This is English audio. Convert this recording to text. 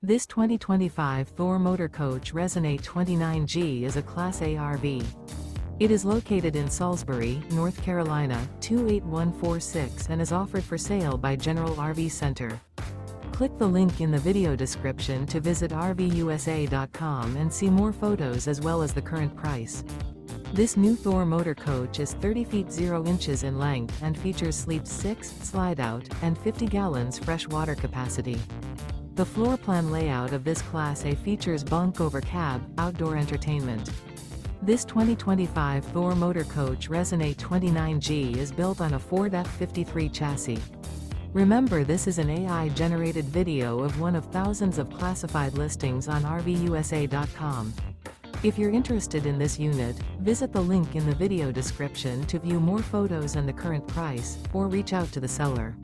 This 2025 Thor Motor Coach Resonate 29G is a Class A RV. It is located in Salisbury, North Carolina, 28146 and is offered for sale by General RV Center. Click the link in the video description to visit RVUSA.com and see more photos as well as the current price. This new Thor Motor Coach is 30 feet 0 inches in length and features sleep 6, slide-out, and 50 gallons fresh water capacity. The floor plan layout of this Class A features Bunk Over Cab, outdoor entertainment. This 2025 Thor Motor Coach Resonate 29G is built on a Ford F53 chassis. Remember, this is an AI-generated video of one of thousands of classified listings on RVUSA.com. If you're interested in this unit, visit the link in the video description to view more photos and the current price, or reach out to the seller.